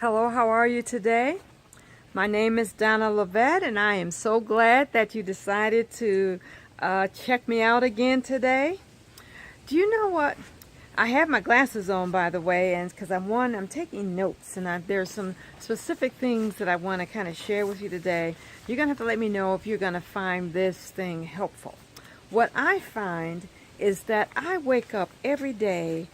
Hello, how are you today? My name is Donna Levette, and I am so glad that you decided to check me out again today. Do you know what? I have my glasses on, by the way, and because I'm taking notes, and there's some specific things that I want to kind of share with you today. You're going to have to let me know if you're going to find this thing helpful. What I find is that I wake up every day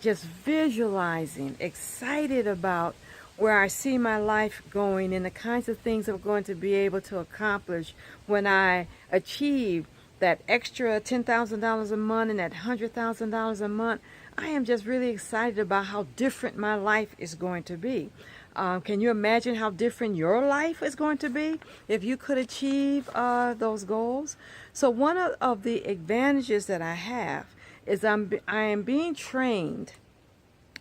just visualizing, excited about where I see my life going and the kinds of things I'm going to be able to accomplish when I achieve that extra $10,000 a month and that $100,000 a month. I am just really excited about how different my life is going to be. Can you imagine how different your life is going to be if you could achieve those goals? So one of the advantages that I have is I am being trained.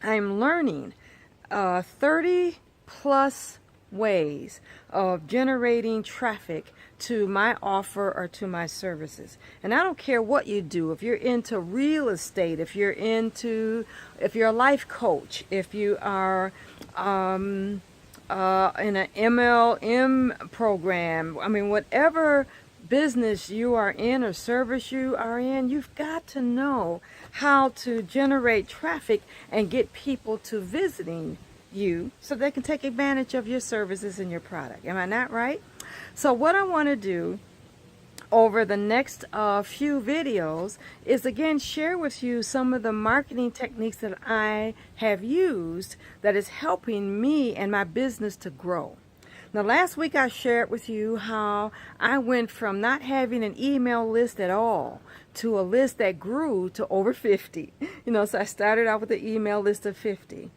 I'm learning 30 plus ways of generating traffic to my offer or to my services. And I don't care what you do, if you're into real estate, if you're a life coach, if you are in an MLM program, I mean, whatever business you are in or service you are in, you've got to know how to generate traffic and get people to visiting you so they can take advantage of your services and your product. Am I not right? So what I want to do over the next few videos is again share with you some of the marketing techniques that I have used that is helping me and my business to grow. Now, last week I shared with you how I went from not having an email list at all to a list that grew to over 50. So I started out with an email list of 50.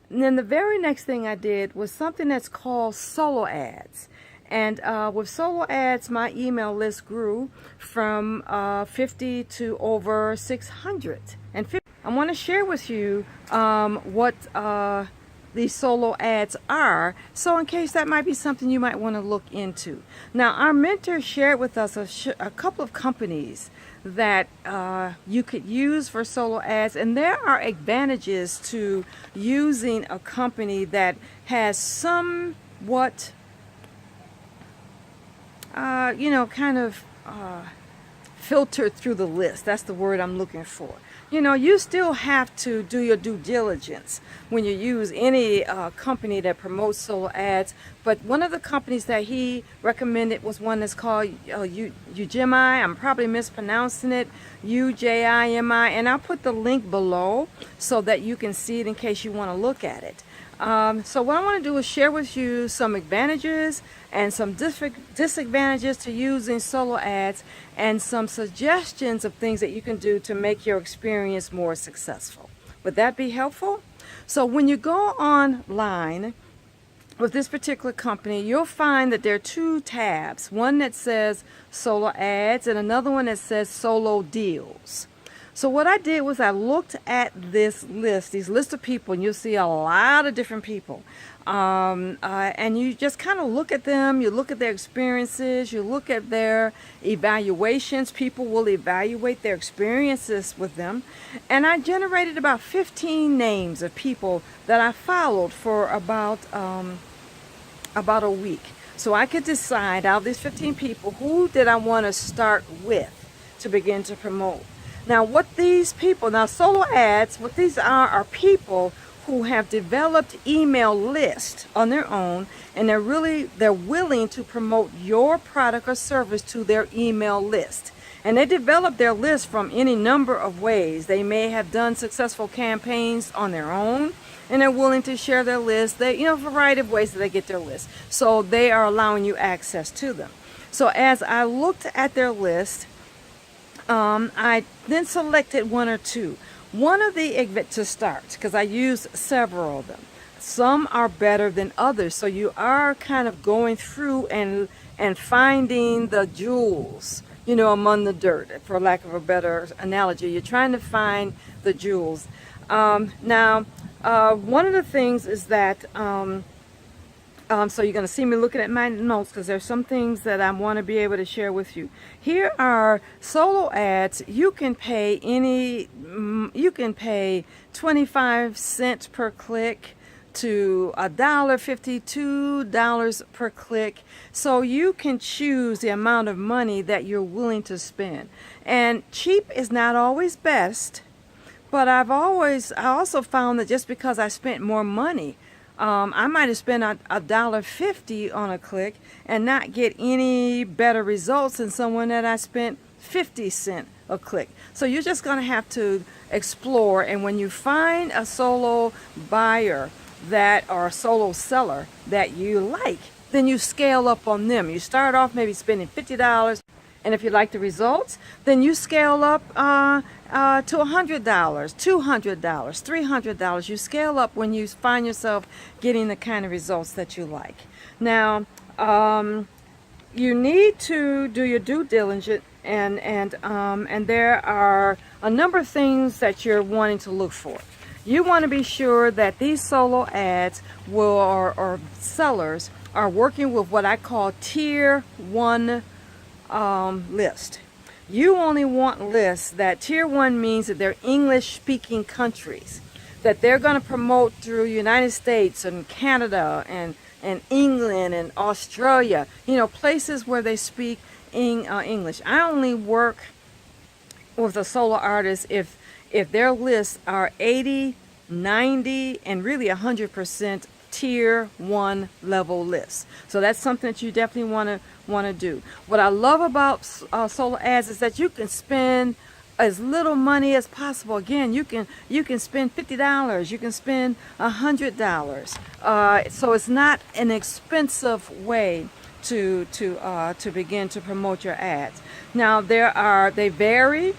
And then the very next thing I did was something that's called solo ads. And with solo ads, my email list grew from 50 to over 650. I want to share with you what these solo ads are, so in case that might be something you might want to look into. Now, our mentor shared with us a couple of companies that you could use for solo ads, and there are advantages to using a company that has somewhat filtered through the list. That's the word I'm looking for. You still have to do your due diligence when you use any company that promotes solo ads. But one of the companies that he recommended was one that's called Ujimi. I'm probably mispronouncing it, Ujimi. And I'll put the link below so that you can see it in case you want to look at it. So what I want to do is share with you some advantages and some disadvantages to using solo ads and some suggestions of things that you can do to make your experience more successful. Would that be helpful? So when you go online with this particular company, you'll find that there are two tabs, one that says solo ads and another one that says solo deals. So what I did was I looked at these list of people, and you'll see a lot of different people. And you just kind of look at them, you look at their experiences, you look at their evaluations. People will evaluate their experiences with them. And I generated about 15 names of people that I followed for about a week. So I could decide out of these 15 people, who did I want to start with to begin to promote. Now, solo ads, what these are people who have developed email lists on their own, and they're willing to promote your product or service to their email list. And they develop their list from any number of ways. They may have done successful campaigns on their own, and they're willing to share their list. A variety of ways that they get their list. So they are allowing you access to them. So as I looked at their list, I then selected one or two. One of to start, because I used several of them. Some are better than others, so you are kind of going through and finding the jewels, among the dirt, for lack of a better analogy. You're trying to find the jewels. Now, one of the things is that So you're going to see me looking at my notes because there's some things that I want to be able to share with you. Here are solo ads. You can pay 25 cents per click to $1.50, $2 per click. So you can choose the amount of money that you're willing to spend. And cheap is not always best, but I also found that just because I spent more money, I might have spent $1.50 on a click and not get any better results than someone that I spent 50 cents a click. So you're just going to have to explore, and when you find a solo buyer or a solo seller that you like, then you scale up on them. You start off maybe spending $50, and if you like the results, then you scale up to $100, $200, $300. You scale up when you find yourself getting the kind of results that you like. Now, you need to do your due diligence, and there are a number of things that you're wanting to look for. You want to be sure that these solo ads or sellers are working with what I call tier 1 list. You only want lists that tier 1 means that they're English speaking countries, that they're going to promote through United States and Canada and England and Australia, places where they speak English. I only work with a solo artist if their lists are 80, 90, and really 100% tier 1 level lists. So that's something that you definitely want to do. What I love about solo ads is that you can spend as little money as possible. Again, you can spend $50, you can spend $100. So it's not an expensive way to begin to promote your ads. Now they vary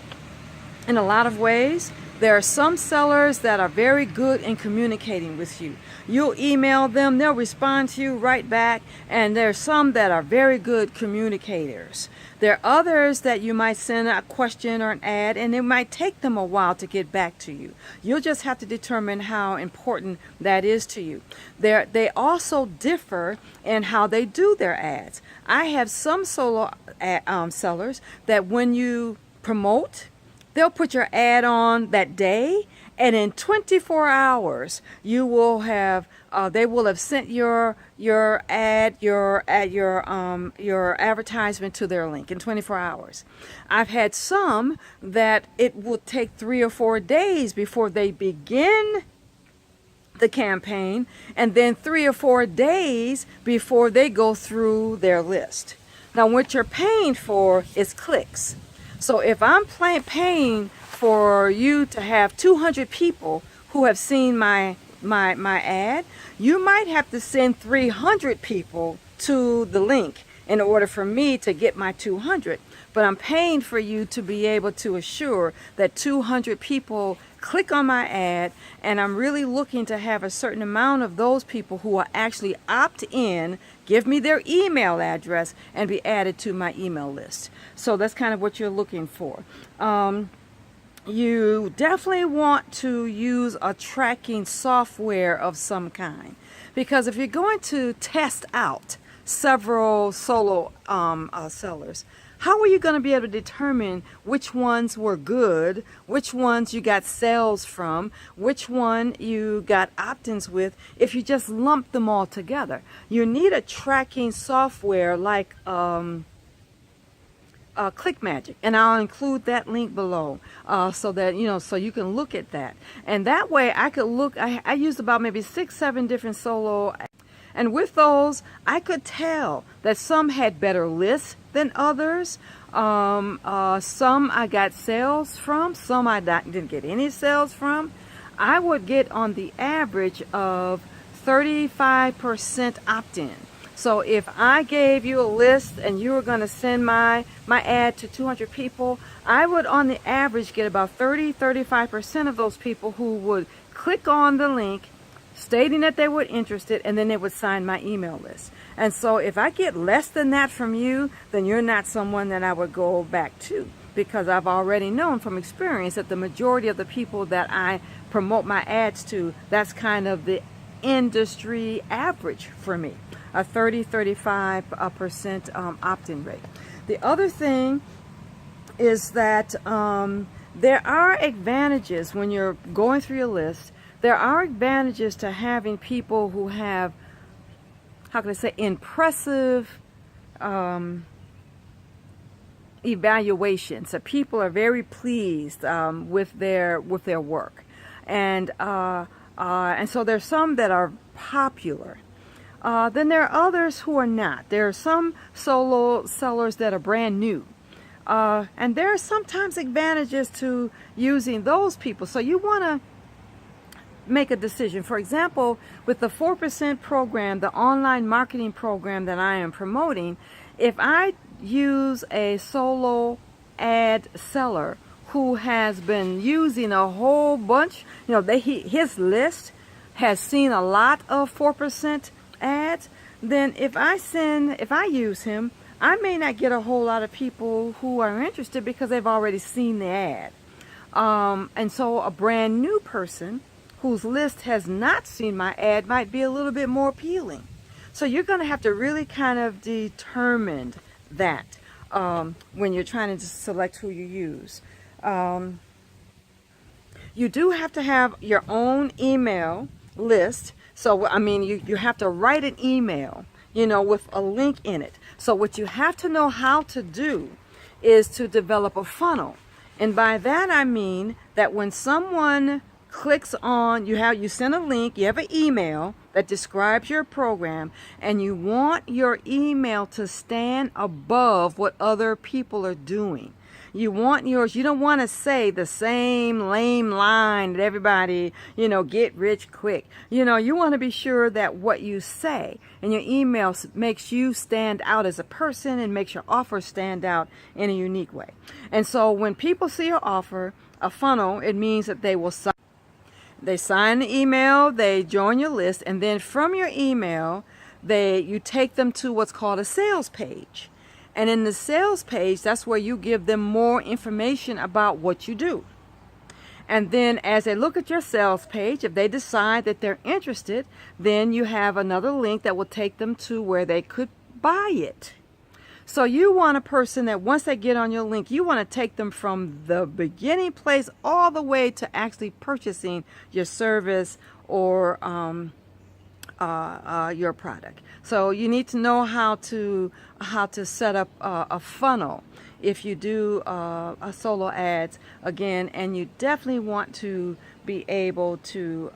in a lot of ways. There are some sellers that are very good in communicating with you. You'll email them, they'll respond to you right back, and there are some that are very good communicators. There are others that you might send a question or an ad, and it might take them a while to get back to you. You'll just have to determine how important that is to you. They also differ in how they do their ads. I have some solo sellers that when you promote, they'll put your ad on that day, and in 24 hours you will have they will have sent your advertisement to their link in 24 hours. I've had some that it will take 3 or 4 days before they begin the campaign, and then 3 or 4 days before they go through their list. Now, what you're paying for is clicks. So if I'm paying for you to have 200 people who have seen my ad, you might have to send 300 people to the link in order for me to get my 200. But I'm paying for you to be able to assure that 200 people click on my ad, and I'm really looking to have a certain amount of those people who will actually opt in, give me their email address, and be added to my email list. So that's kind of what you're looking for. You definitely want to use a tracking software of some kind, because if you're going to test out several solo sellers, how are you going to be able to determine which ones were good, which ones you got sales from, which one you got opt-ins with, if you just lump them all together? You need a tracking software like ClickMagick, and I'll include that link below so that so you can look at that. And that way I could look. I used about maybe 6-7 different solo. And with those, I could tell that some had better lists than others. Some I got sales from, some I didn't get any sales from. I would get on the average of 35% opt-in. So if I gave you a list and you were going to send my ad to 200 people, I would on the average get about 35% of those people who would click on the link stating that they were interested, and then they would sign my email list. And so if I get less than that from you, then you're not someone that I would go back to, because I've already known from experience that the majority of the people that I promote my ads to, that's kind of the industry average for me, a 35% opt-in rate. The other thing is that there are advantages when you're going through your list there are advantages to having people who have, how can I say, impressive evaluations. So people are very pleased with their work, and so there's some that are popular. Then there are others who are not. There are some solo sellers that are brand new. And there are sometimes advantages to using those people. So you want to make a decision. For example, with the 4% program, the online marketing program that I am promoting, if I use a solo ad seller who has been using a whole bunch, his list has seen a lot of 4% ads, then if I use him, I may not get a whole lot of people who are interested because they've already seen the ad. And so a brand new person whose list has not seen my ad might be a little bit more appealing. So you're going to have to really kind of determine that when you're trying to select who you use. You do have to have your own email list. So, I mean, you have to write an email, with a link in it. So what you have to know how to do is to develop a funnel. And by that I mean that when someone clicks on, you send a link, you have an email that describes your program, and you want your email to stand above what other people are doing. You want yours, you don't want to say the same lame line that everybody, get rich quick. You want to be sure that what you say in your email makes you stand out as a person and makes your offer stand out in a unique way. And so when people see your offer, a funnel, it means that they sign the email, they join your list, and then from your email, you take them to what's called a sales page. And in the sales page, that's where you give them more information about what you do. And then as they look at your sales page, if they decide that they're interested, then you have another link that will take them to where they could buy it. So you want a person that once they get on your link, you want to take them from the beginning place all the way to actually purchasing your service or your product. So you need to know how to set up a funnel if you do a solo ads again, and you definitely want to be able to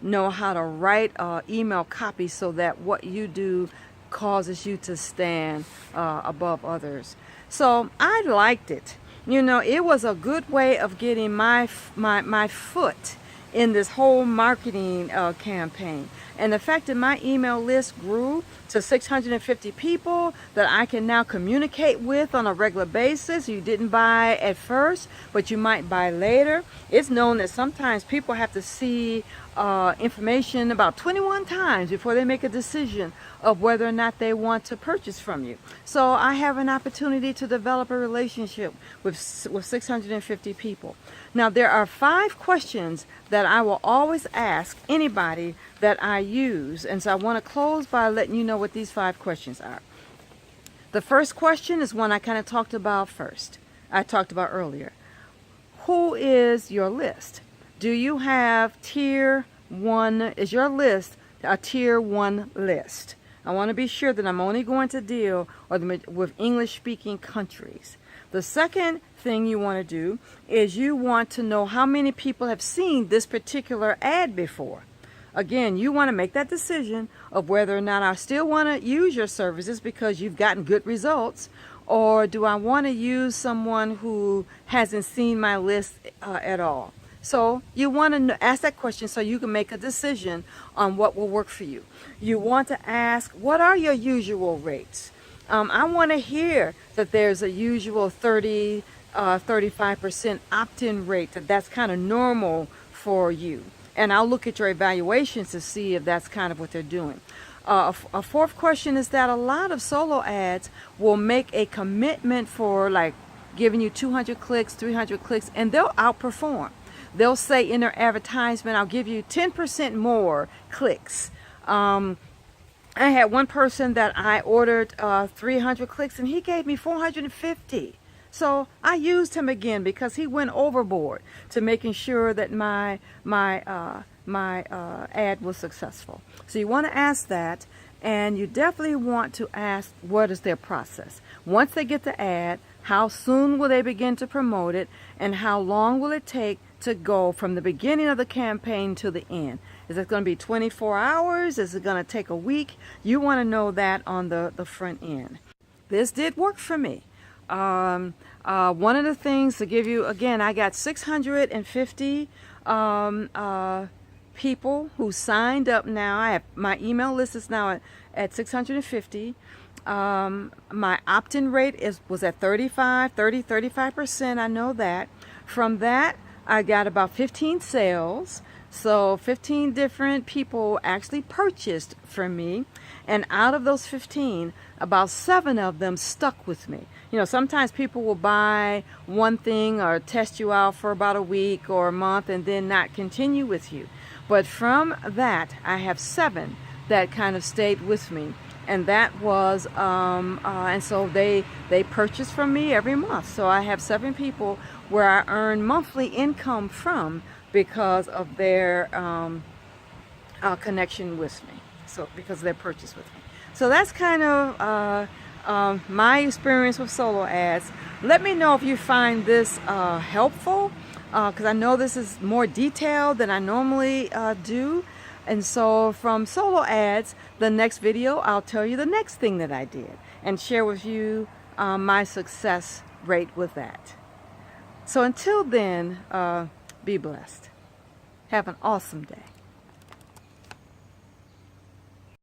know how to write email copy so that what you do causes you to stand above others. So I liked it. It was a good way of getting my foot in this whole marketing campaign. And the fact that my email list grew to 650 people that I can now communicate with on a regular basis. You didn't buy at first, but you might buy later. It's known that sometimes people have to see information about 21 times before they make a decision of whether or not they want to purchase from you. So I have an opportunity to develop a relationship with 650 people. Now there are 5 questions that I will always ask anybody that I use, and so I want to close by letting you know what these 5 questions are. The first question is one I kind of talked about earlier. Who is your list? Do you have tier 1? Is your list a tier 1 list? I want to be sure that I'm only going to deal with English-speaking countries. The second thing you want to do is you want to know how many people have seen this particular ad before. Again, you want to make that decision of whether or not I still want to use your services because you've gotten good results, or do I want to use someone who hasn't seen my list at all. So you want to ask that question so you can make a decision on what will work for you. You want to ask, what are your usual rates? I want to hear that there's a usual 35% opt-in rate, that's kind of normal for you. And I'll look at your evaluations to see if that's kind of what they're doing. A fourth question is that a lot of solo ads will make a commitment for like giving you 200 clicks, 300 clicks, and they'll outperform. They'll say in their advertisement, I'll give you 10% more clicks. I had one person that I ordered 300 clicks and he gave me 450. So I used him again because he went overboard to making sure that my ad was successful. So you want to ask that, and you definitely want to ask what is their process. Once they get the ad, how soon will they begin to promote it, and how long will it take to go from the beginning of the campaign to the end? Is it going to be 24 hours? Is it going to take a week? You want to know that on the front end. This did work for me. One of the things to give you, again, I got 650 people who signed up now. I have, my email list is now at 650. My opt-in rate was at 35%. I know that. From that, I got about 15 sales. So 15 different people actually purchased from me. And out of those 15, about 7 of them stuck with me. You know, sometimes people will buy one thing or test you out for about a week or a month and then not continue with you. But from that, I have 7 that kind of stayed with me. And that was, and so they purchase from me every month. So I have 7 people where I earn monthly income from because of their connection with me. So because of their purchase with me. So that's kind of my experience with solo ads. Let me know if you find this helpful, because I know this is more detailed than I normally do. And so from solo ads, the next video, I'll tell you the next thing that I did and share with you my success rate with that. So until then, be blessed. Have an awesome day.